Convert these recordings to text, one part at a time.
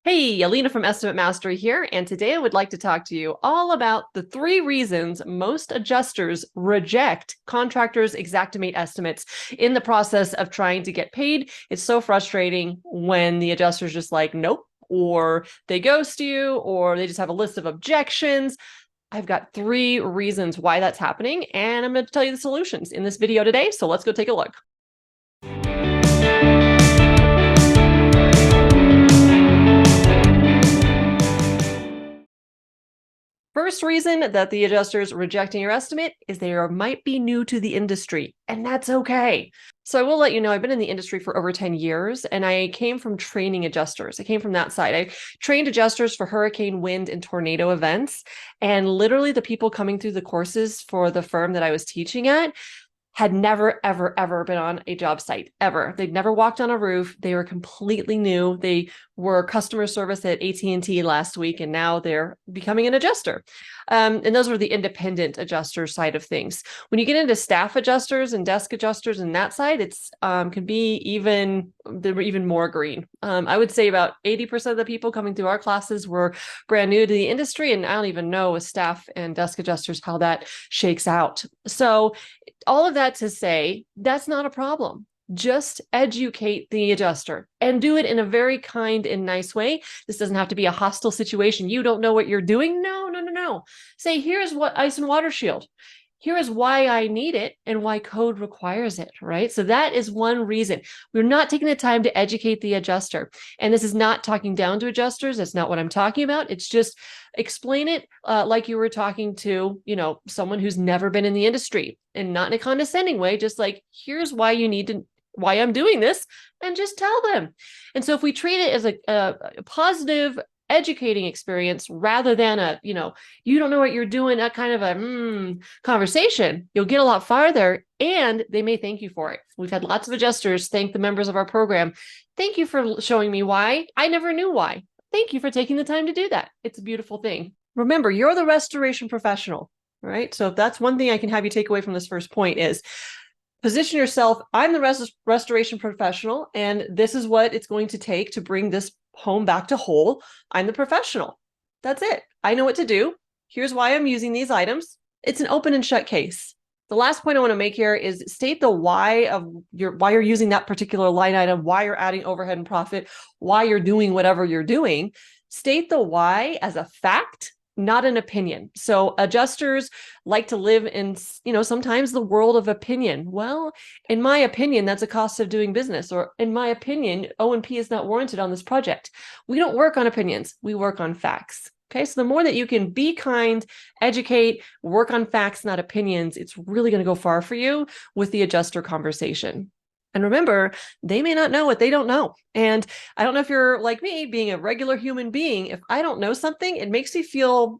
Hey, Alina from Estimate Mastery here, and today I would like to talk to you all about the 3 reasons most adjusters reject contractors' Xactimate estimates in the process of trying to get paid. It's so frustrating when the adjuster's just like, nope, or they ghost you, or they just have a list of objections. I've got 3 reasons why that's happening, and I'm going to tell you the solutions in this video today, so let's go take a look. First reason that the adjuster is rejecting your estimate is they might be new to the industry, and that's okay. So I will let you know, I've been in the industry for over 10 years, and I came from training adjusters. I came from that side. I trained adjusters for hurricane, wind, and tornado events. And literally the people coming through the courses for the firm that I was teaching at had never, ever, ever been on a job site, ever. They'd never walked on a roof. They were completely new. They were customer service at AT&T last week, and now they're becoming an adjuster. And those were the independent adjuster side of things. When you get into staff adjusters and desk adjusters and that side, it's can be they're even more green. I would say about 80% of the people coming through our classes were brand new to the industry, and I don't even know with staff and desk adjusters how that shakes out. So all of that to say, that's not a problem. Just educate the adjuster and do it in a very kind and nice way. This doesn't have to be a hostile situation. You don't know what you're doing. No, no, no, no. Say, here's what ice and water shield. Here is why I need it and why code requires it, right? So that is one reason. We're not taking the time to educate the adjuster. And this is not talking down to adjusters. That's not what I'm talking about. It's just explain it like you were talking to, someone who's never been in the industry, and not in a condescending way, just like, here's why you need to, why I'm doing this, and just tell them. And so if we treat it as a positive educating experience rather than you don't know what you're doing, that kind of a conversation, you'll get a lot farther, and they may thank you for it. We've had lots of adjusters thank the members of our program. Thank you for showing me why. I never knew why. Thank you for taking the time to do that. It's a beautiful thing. Remember, you're the restoration professional, right? So if that's one thing I can have you take away from this first point is position yourself. I'm the restoration professional, and this is what it's going to take to bring this home back to whole. I'm the professional. That's it. I know what to do. Here's why I'm using these items. It's an open and shut case. The last point I want to make here is state the why of why you're using that particular line item, why you're adding overhead and profit, why you're doing whatever you're doing. State the why as a fact, not an opinion. So adjusters like to live in, sometimes the world of opinion. Well, in my opinion, that's a cost of doing business. Or in my opinion, O&P is not warranted on this project. We don't work on opinions. We work on facts. Okay, so the more that you can be kind, educate, work on facts, not opinions, it's really going to go far for you with the adjuster conversation. And remember, they may not know what they don't know. And I don't know if you're like me, being a regular human being, if I don't know something, it makes me feel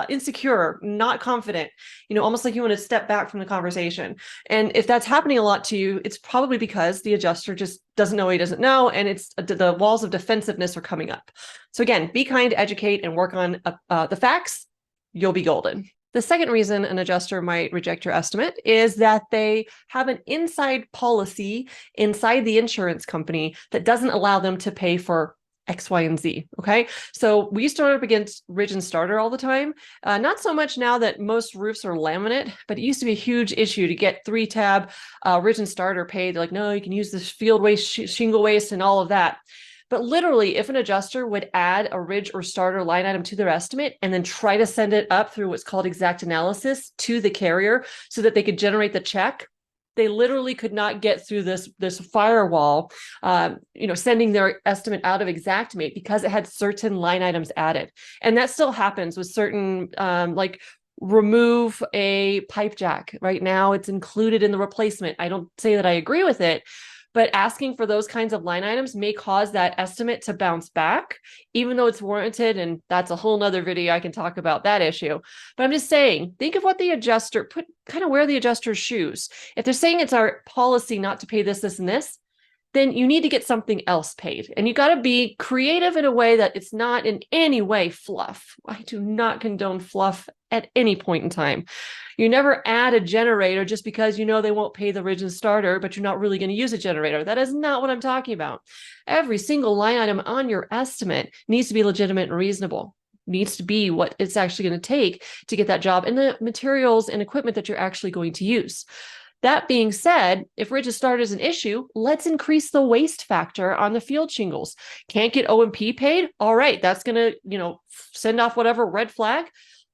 insecure, not confident, almost like you want to step back from the conversation. And if that's happening a lot to you, it's probably because the adjuster just doesn't know what he doesn't know, and it's the walls of defensiveness are coming up. So again, be kind, educate, and work on the facts. You'll be golden. The second reason an adjuster might reject your estimate is that they have an inside policy inside the insurance company that doesn't allow them to pay for X, Y, and Z. Okay. So we used to run up against ridge and starter all the time. Not so much now that most roofs are laminate, but it used to be a huge issue to get 3-tab ridge and starter paid. They're like, no, you can use this field waste, shingle waste, and all of that. But literally, if an adjuster would add a ridge or starter line item to their estimate and then try to send it up through what's called exact analysis to the carrier so that they could generate the check, they literally could not get through this firewall, sending their estimate out of Xactimate because it had certain line items added. And that still happens with certain, like remove a pipe jack. Right now, it's included in the replacement. I don't say that I agree with it, but asking for those kinds of line items may cause that estimate to bounce back, even though it's warranted. And that's a whole nother video. I can talk about that issue. But I'm just saying, think of what the adjuster, wear the adjuster's shoes. If they're saying it's our policy not to pay this, this, and this, then you need to get something else paid. And you got to be creative in a way that it's not in any way fluff. I do not condone fluff at any point in time. You never add a generator just because you know they won't pay the rigid starter, but you're not really going to use a generator. That is not what I'm talking about. Every single line item on your estimate needs to be legitimate and reasonable. Needs to be what it's actually going to take to get that job and the materials and equipment that you're actually going to use. That being said, if rigid starter is an issue, let's increase the waste factor on the field shingles. Can't get O&P paid? All right, that's going to, send off whatever red flag.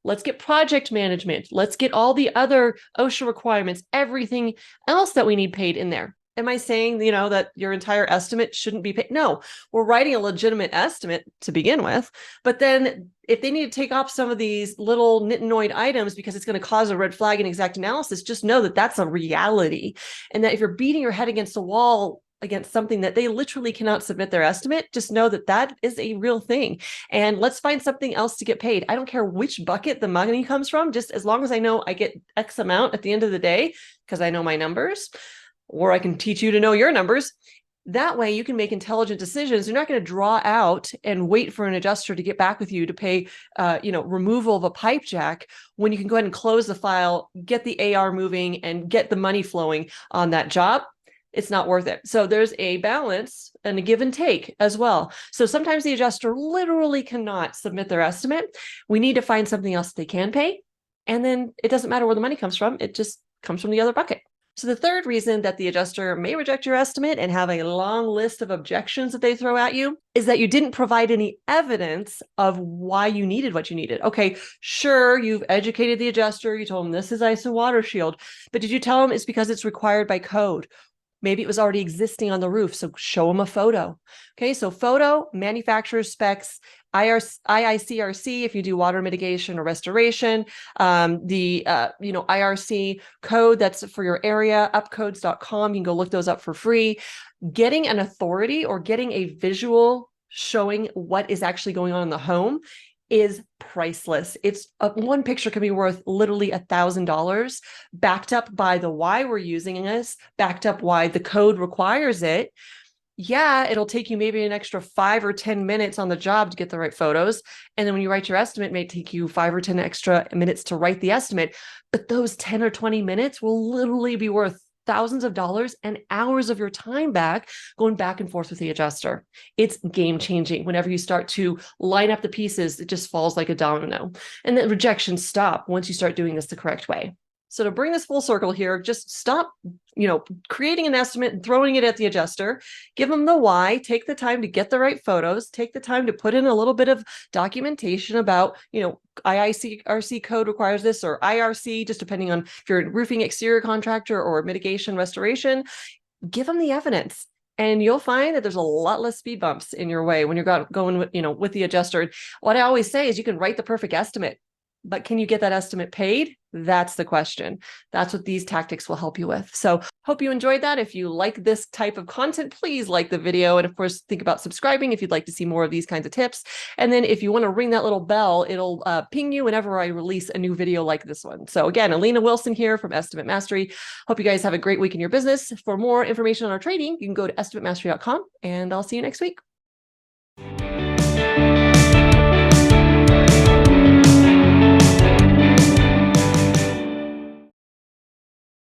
Let's get project management. Let's get all the other OSHA requirements, everything else that we need paid in there. Am I saying, that your entire estimate shouldn't be paid? No, we're writing a legitimate estimate to begin with. But then if they need to take off some of these little nitinoid items because it's going to cause a red flag in exact analysis, just know that that's a reality. And that if you're beating your head against a wall against something that they literally cannot submit their estimate, just know that that is a real thing. And let's find something else to get paid. I don't care which bucket the money comes from, just as long as I know I get X amount at the end of the day, because I know my numbers, or I can teach you to know your numbers. That way you can make intelligent decisions. You're not going to draw out and wait for an adjuster to get back with you to pay, removal of a pipe jack when you can go ahead and close the file, get the AR moving and get the money flowing on that job. It's not worth it. So there's a balance and a give and take as well. So sometimes the adjuster literally cannot submit their estimate. We need to find something else they can pay. And then it doesn't matter where the money comes from. It just comes from the other bucket. So the third reason that the adjuster may reject your estimate and have a long list of objections that they throw at you is that you didn't provide any evidence of why you needed what you needed. Okay, sure, you've educated the adjuster. You told them this is ISO water shield, but did you tell them it's because it's required by code? Maybe it was already existing on the roof, so show them a photo. Okay, so photo, manufacturer specs, IICRC if you do water mitigation or restoration, the IRC code that's for your area, upcodes.com. You can go look those up for free. Getting an authority or getting a visual showing what is actually going on in the home is priceless. It's one picture can be worth literally $1,000, backed up by the why we're using this, backed up why the code requires it. Yeah, it'll take you maybe an extra 5 or 10 minutes on the job to get the right photos. And then when you write your estimate, it may take you 5 or 10 extra minutes to write the estimate. But those 10 or 20 minutes will literally be worth thousands of dollars and hours of your time back going back and forth with the adjuster. It's game changing. Whenever you start to line up the pieces, it just falls like a domino. And then rejections stop once you start doing this the correct way. So to bring this full circle here, just stop, creating an estimate and throwing it at the adjuster. Give them the why. Take the time to get the right photos. Take the time to put in a little bit of documentation about, IICRC code requires this, or IRC, just depending on if you're a roofing exterior contractor or mitigation restoration. Give them the evidence. And you'll find that there's a lot less speed bumps in your way when you're going with, with the adjuster. What I always say is you can write the perfect estimate, but can you get that estimate paid? That's the question. That's what these tactics will help you with. So hope you enjoyed that. If you like this type of content, please like the video. And of course, think about subscribing if you'd like to see more of these kinds of tips. And then if you want to ring that little bell, it'll ping you whenever I release a new video like this one. So again, Alina Wilson here from Estimate Mastery. Hope you guys have a great week in your business. For more information on our training, you can go to estimatemastery.com and I'll see you next week.